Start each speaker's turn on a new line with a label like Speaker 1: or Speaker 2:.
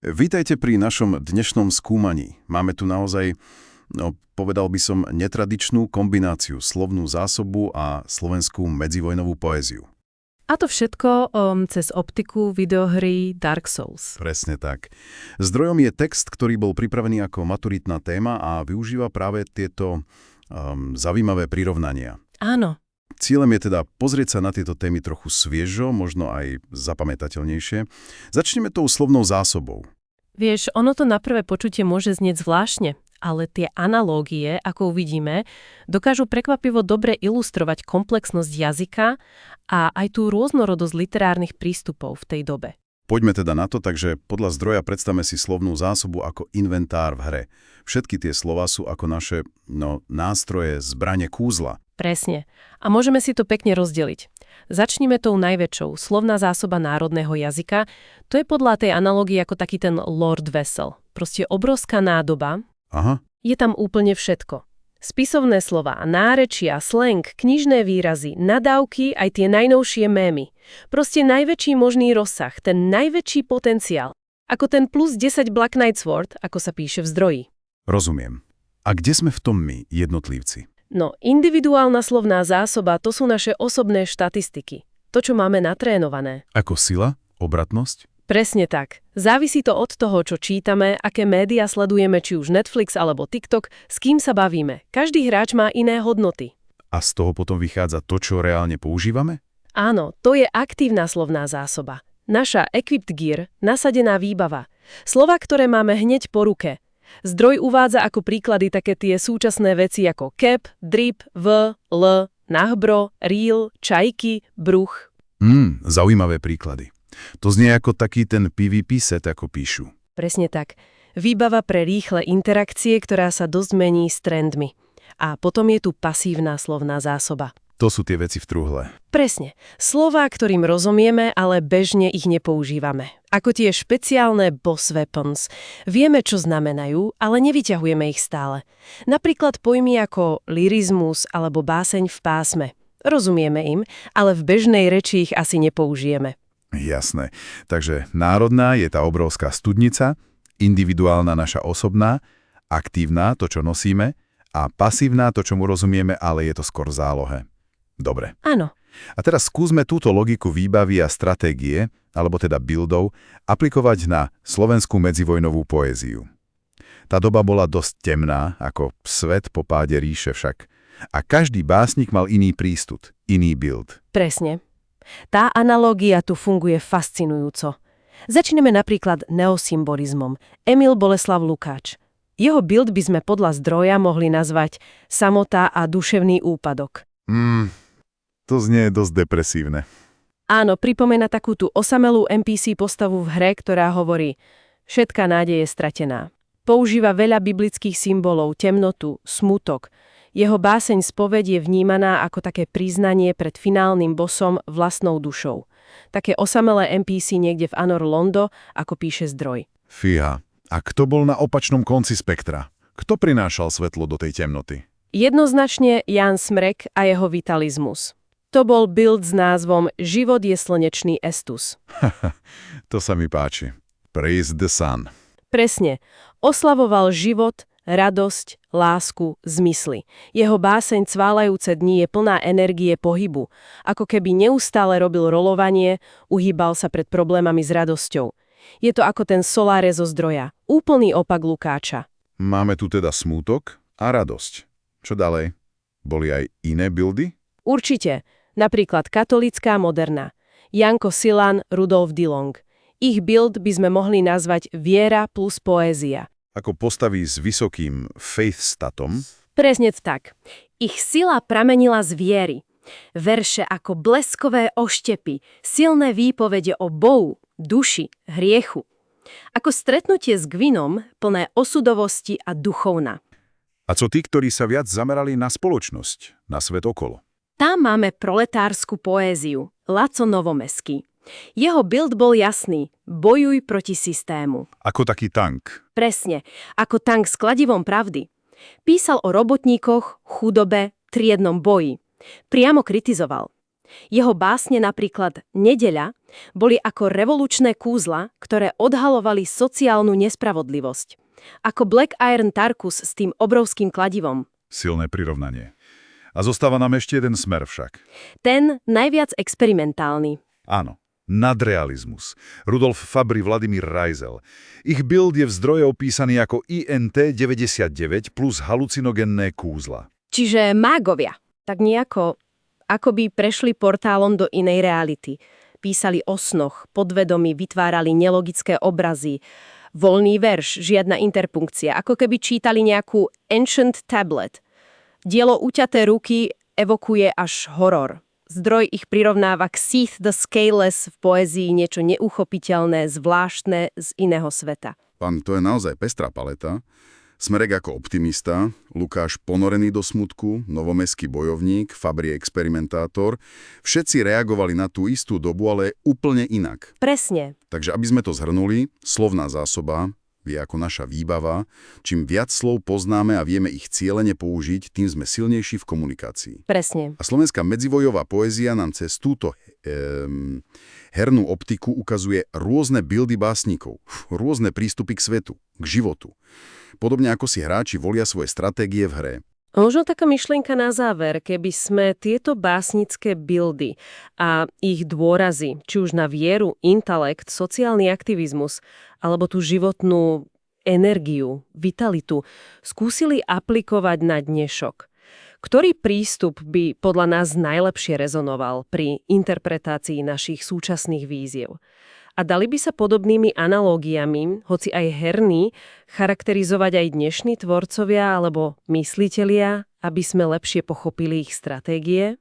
Speaker 1: Vítajte pri našom dnešnom skúmaní. Máme tu naozaj, povedal by som, netradičnú kombináciu, slovnú zásobu a slovenskú medzivojnovú poéziu.
Speaker 2: A to všetko cez optiku videohry Dark Souls.
Speaker 1: Presne tak. Zdrojom je text, ktorý bol pripravený ako maturitná téma a využíva práve tieto zaujímavé prirovnania.
Speaker 2: Áno.
Speaker 1: Cieľom je teda pozrieť sa na tieto témy trochu sviežo, možno aj zapamätateľnejšie. Začneme tou slovnou zásobou.
Speaker 2: Vieš, ono to na prvé počutie môže znieť zvláštne, ale tie analógie, ako uvidíme, dokážu prekvapivo dobre ilustrovať komplexnosť jazyka a aj tú rôznorodosť literárnych prístupov v tej dobe.
Speaker 1: Poďme teda na to, takže podľa zdroja predstavme si slovnú zásobu ako inventár v hre. Všetky tie slová sú ako naše nástroje, zbrane, kúzla.
Speaker 2: Presne. A môžeme si to pekne rozdeliť. Začnime tou najväčšou, slovná zásoba národného jazyka. To je podľa tej analogie ako taký ten Lord Vessel. Proste obrovská nádoba.
Speaker 1: Aha.
Speaker 2: Je tam úplne všetko. Spisovné slová, nárečia, slang, knižné výrazy, nadávky, aj tie najnovšie mémy. Proste najväčší možný rozsah, ten najväčší potenciál. Ako ten plus 10 Black Knight Sword, ako sa píše v zdroji.
Speaker 1: Rozumiem. A kde sme v tom my, jednotlivci?
Speaker 2: No, individuálna slovná zásoba, to sú naše osobné štatistiky. To, čo máme natrénované.
Speaker 1: Ako sila? Obratnosť?
Speaker 2: Presne tak. Závisí to od toho, čo čítame, aké médiá sledujeme, či už Netflix alebo TikTok, s kým sa bavíme. Každý hráč má iné hodnoty.
Speaker 1: A z toho potom vychádza to, čo reálne používame?
Speaker 2: Áno, to je aktívna slovná zásoba. Naša equipped gear, nasadená výbava. Slova, ktoré máme hneď po ruke. Zdroj uvádza ako príklady také tie súčasné veci ako cap, drip, l, nahbro, reel, čajky, bruch.
Speaker 1: Zaujímavé príklady. To znie ako taký ten PvP set, ako píšu.
Speaker 2: Presne tak. Výbava pre rýchle interakcie, ktorá sa dosť mení s trendmi. A potom je tu pasívna slovná zásoba.
Speaker 1: To sú tie veci v truhle.
Speaker 2: Presne. Slová, ktorým rozumieme, ale bežne ich nepoužívame. Ako tie špeciálne boss weapons. Vieme, čo znamenajú, ale nevyťahujeme ich stále. Napríklad pojmy ako lyrizmus alebo báseň v pásme. Rozumieme im, ale v bežnej reči ich asi nepoužijeme.
Speaker 1: Jasné. Takže národná je tá obrovská studnica, individuálna naša osobná, aktívna to, čo nosíme, a pasívna to, čomu rozumieme, ale je to skôr zálohe. Dobre.
Speaker 2: Áno.
Speaker 1: A teraz skúsme túto logiku výbavy a stratégie, alebo teda buildov, aplikovať na slovenskú medzivojnovú poéziu. Tá doba bola dosť temná, ako svet po páde ríše však. A každý básnik mal iný prístup, iný build.
Speaker 2: Presne. Tá analógia tu funguje fascinujúco. Začneme napríklad neosymbolizmom. Emil Boleslav Lukáč. Jeho build by sme podľa zdroja mohli nazvať samota a duševný úpadok.
Speaker 1: To znie dosť depresívne.
Speaker 2: Áno, pripomína takú tú osamelú NPC postavu v hre, ktorá hovorí: všetká nádej je stratená. Používa veľa biblických symbolov, temnotu, smutok. Jeho báseň spoveď je vnímaná ako také priznanie pred finálnym bossom vlastnou dušou. Také osamelé NPC niekde v Anor Londo, ako píše zdroj.
Speaker 1: Fíha. A kto bol na opačnom konci spektra? Kto prinášal svetlo do tej temnoty?
Speaker 2: Jednoznačne Jan Smrek a jeho vitalizmus. To bol build s názvom Život je slnečný estus.
Speaker 1: To sa mi páči. Praise the sun.
Speaker 2: Presne. Oslavoval život, radosť, lásku, zmysly. Jeho báseň Cválajúce dni je plná energie pohybu. Ako keby neustále robil rolovanie, uhýbal sa pred problémami s radosťou. Je to ako ten Soláre zo zdroja. Úplný opak Lukáča.
Speaker 1: Máme tu teda smútok a radosť. Čo ďalej? Boli aj iné buildy?
Speaker 2: Určite. Napríklad katolická moderna. Janko Silan, Rudolf Dillong. Ich build by sme mohli nazvať viera plus poézia.
Speaker 1: Ako postavy s vysokým faith statom?
Speaker 2: Presne tak. Ich sila pramenila z viery. Verše ako bleskové oštepy, silné výpovede o Bohu, duši, hriechu. Ako stretnutie s Gvinom, plné osudovosti a duchovna.
Speaker 1: A co tí, ktorí sa viac zamerali na spoločnosť, na svet okolo?
Speaker 2: Tam máme proletársku poéziu, Laco Novomeský. Jeho build bol jasný, bojuj proti systému.
Speaker 1: Ako taký tank.
Speaker 2: Presne, ako tank s kladivom pravdy. Písal o robotníkoch, chudobe, triednom boji. Priamo kritizoval. Jeho básne napríklad Nedeľa boli ako revolučné kúzla, ktoré odhalovali sociálnu nespravodlivosť. Ako Black Iron Tarkus s tým obrovským kladivom.
Speaker 1: Silné prirovnanie. A zostáva nám ešte jeden smer však.
Speaker 2: Ten najviac experimentálny.
Speaker 1: Áno, nadrealizmus. Rudolf Fabry, Vladimír Reisel. Ich build je v zdroje opísaný ako INT-99 plus halucinogenné kúzla.
Speaker 2: Čiže mágovia. Tak nejako akoby prešli portálom do inej reality. Písali o snoch, podvedomí vytvárali nelogické obrazy, voľný verš, žiadna interpunkcia, ako keby čítali nejakú ancient tablet. Dielo Uťaté ruky evokuje až horor. Zdroj ich prirovnáva k Seath the Scaleless v poézii niečo neuchopiteľné, zvláštne z iného sveta.
Speaker 3: Pán, to je naozaj pestrá paleta. Smerek ako optimista, Lukáš ponorený do smutku, novomestský bojovník, Fabry experimentátor. Všetci reagovali na tú istú dobu, ale úplne inak.
Speaker 2: Presne.
Speaker 3: Takže aby sme to zhrnuli, slovná zásoba je ako naša výbava. Čím viac slov poznáme a vieme ich cielene použiť, tým sme silnejší v komunikácii.
Speaker 2: Presne.
Speaker 3: A slovenská medzivojová poézia nám cez túto hernú optiku ukazuje rôzne bildy básnikov, rôzne prístupy k svetu, k životu. Podobne ako si hráči volia svoje stratégie v hre.
Speaker 2: Možno taká myšlienka na záver, keby sme tieto básnické bildy a ich dôrazy, či už na vieru, intelekt, sociálny aktivizmus, alebo tú životnú energiu, vitalitu, skúsili aplikovať na dnešok. Ktorý prístup by podľa nás najlepšie rezonoval pri interpretácii našich súčasných víziev? A dali by sa podobnými analógiami, hoci aj herní, charakterizovať aj dnešní tvorcovia alebo myslitelia, aby sme lepšie pochopili ich stratégie?